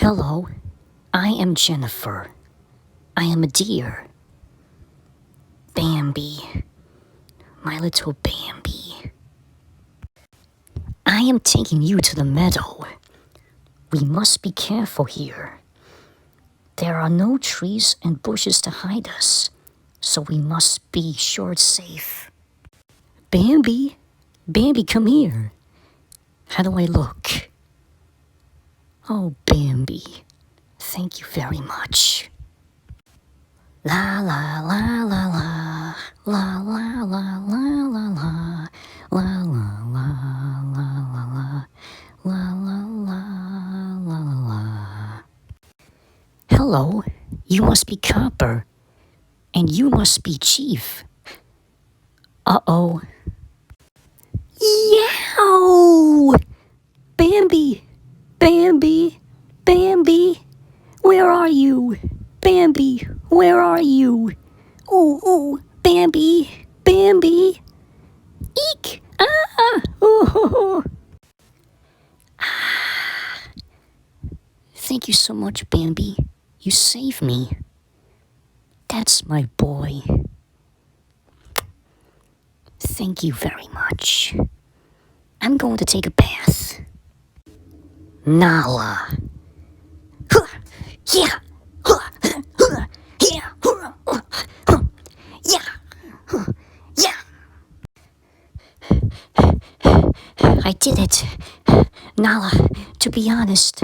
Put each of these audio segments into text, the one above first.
Hello, I am Jennifer. I am a deer. Bambi, my little Bambi. I am taking you to the meadow. We must be careful here. There are no trees and bushes to hide us, so we must be sure it's safe. Bambi, Bambi, come here. How do I look? Oh, Bambi, thank you very much. La la la la la, la la la la la la, la la la la la la, la la la la la. Hello, you must be Copper, and you must be Chief. Uh-oh. Yow! Bambi, Bambi, Bambi, where are you? Bambi, where are you? Oh, Bambi, Bambi. Eek! Ah! Oh. Ah. Thank you so much, Bambi. You saved me. That's my boy. Thank you very much. I'm going to take a bath. Nala. Yeah. Yeah. Yeah. Yeah. I did it. Nala, to be honest,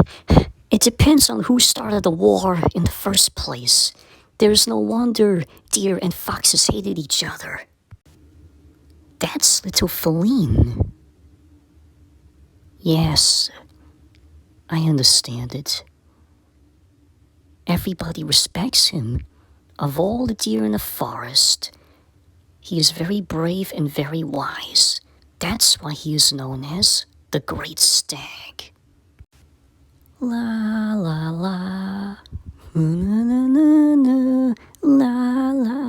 it depends on who started the war in the first place. There's no wonder deer and foxes hated each other. That's little Feline. Yes, I understand it. Everybody respects him. Of all the deer in the forest, he is very brave and very wise. That's why he is known as the Great Stag. La la la, na na na na, la la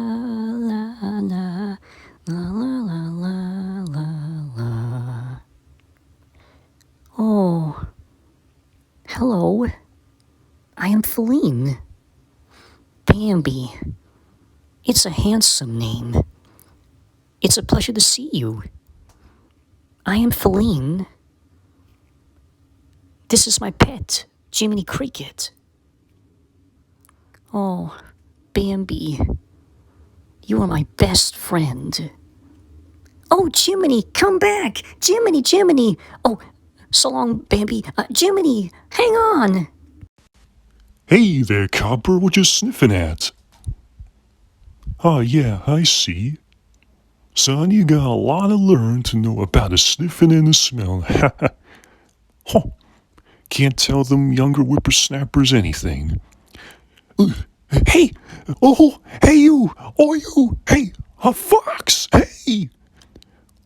la la, la la la la la. Oh, hello. I am Feline. Bambi. It's a handsome name. It's a pleasure to see you. I am Feline. This is my pet, Jiminy Cricket. Oh, Bambi. You are my best friend. Oh, Jiminy, come back! Jiminy! Oh, so long, Bambi. Jiminy, hang on! Hey there, Copper, what you sniffing at? Yeah, I see. Son, you got a lot to learn to know about the sniffing and the smell. Huh. Can't tell them younger whippersnappers anything. Hey! Oh, hey you! Oh, you! Hey! A fox! Hey!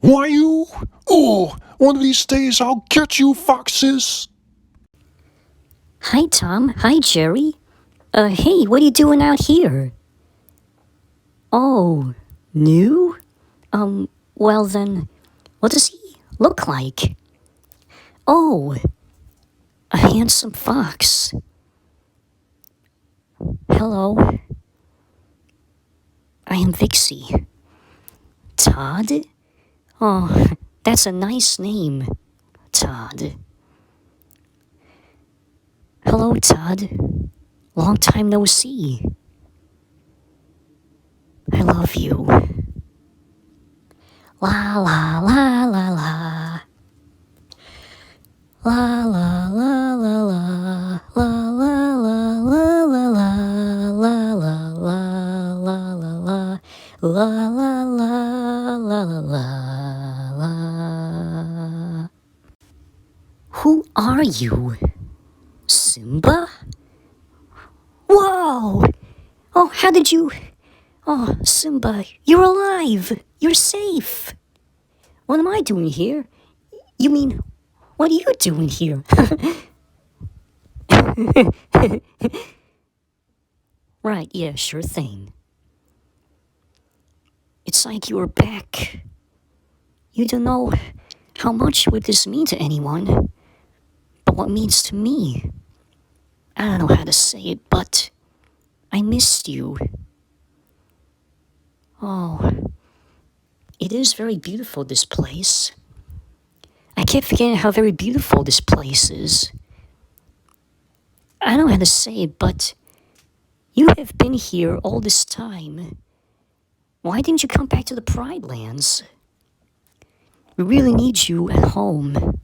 Why you? Oh, one of these days I'll get you, foxes! Hi, Tom. Hi, Jerry. Hey, what are you doing out here? Oh, new? Well then, what does he look like? Oh, a handsome fox. Hello. I am Vixie. Todd? Oh, that's a nice name, Todd. Hello, Todd. Long time no see. I love you. La la la la la. La la la la la. La la la la la la. La la la la la la. La la la la la la. Who are you? Simba? Whoa! Oh, how did you... Oh, Simba, you're alive! You're safe! What am I doing here? You mean, what are you doing here? Right, yeah, sure thing. It's like you were back. You don't know how much would this mean to anyone, but what it means to me. I don't know how to say it, but I missed you. Oh, it is very beautiful, this place. I kept forgetting how very beautiful this place is. I don't know how to say it, but you have been here all this time. Why didn't you come back to the Pride Lands? We really need you at home.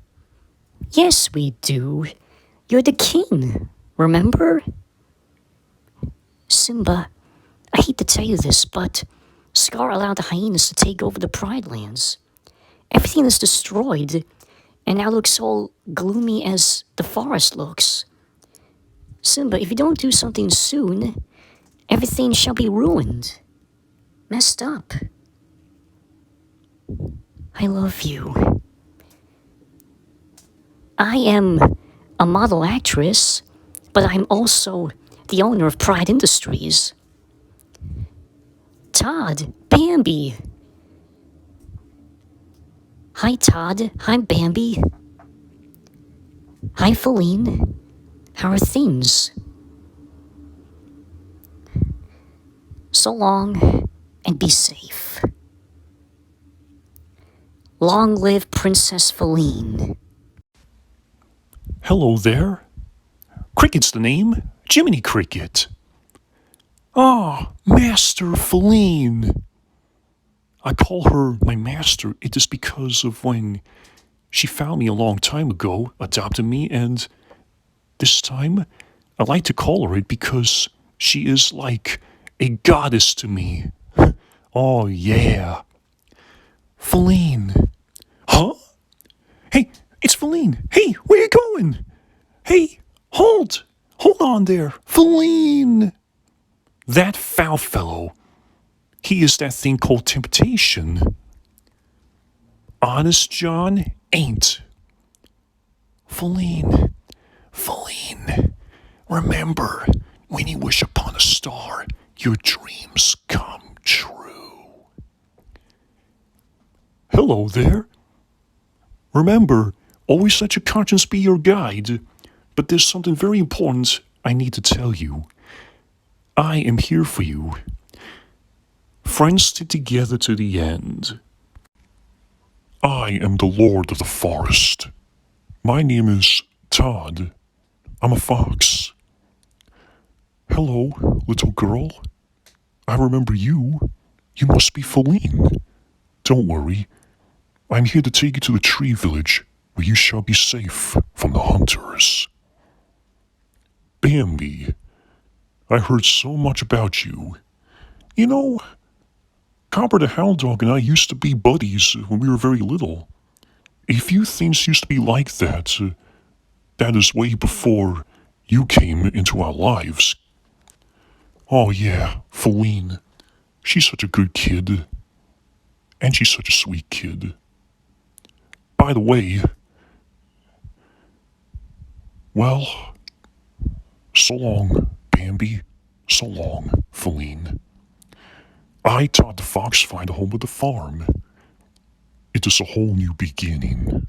Yes, we do. You're the king, remember? Simba, I hate to tell you this, but Scar allowed the hyenas to take over the Pride Lands. Everything is destroyed, and now looks all gloomy as the forest looks. Simba, if you don't do something soon, everything shall be ruined. Messed up. I love you. I am a model actress, but I'm also the owner of Pride Industries. Todd, Bambi. Hi, Todd. Hi, Bambi. Hi, Feline. How are things? So long, and be safe. Long live Princess Feline. Hello there. Cricket's the name. Jiminy Cricket. Ah, Master Feline. I call her my master. It is because of when she found me a long time ago, adopted me, and this time I like to call her it because she is like a goddess to me. Oh, yeah. Feline. Huh? Hey, it's Feline. Hey, where you going? Hey, hold. Hold on there. Feline. That foul fellow. He is that thing called temptation. Honest John ain't. Feline. Feline. Remember, when you wish upon a star, your dreams come true. Hello there. Remember, always let your conscience be your guide. But there's something very important I need to tell you. I am here for you. Friends stick together to the end. I am the Lord of the Forest. My name is Todd. I'm a fox. Hello, little girl. I remember you. You must be Feline. Don't worry. I'm here to take you to the tree village where you shall be safe from the hunters. Bambi, I heard so much about you. You know, Copper the Hound Dog and I used to be buddies when we were very little. A few things used to be like that. That is way before you came into our lives. Oh yeah, Feline. She's such a good kid. And she's such a sweet kid. By the way, well, so long, Bambi. So long, Feline. I taught the fox find a home at the farm. It is a whole new beginning.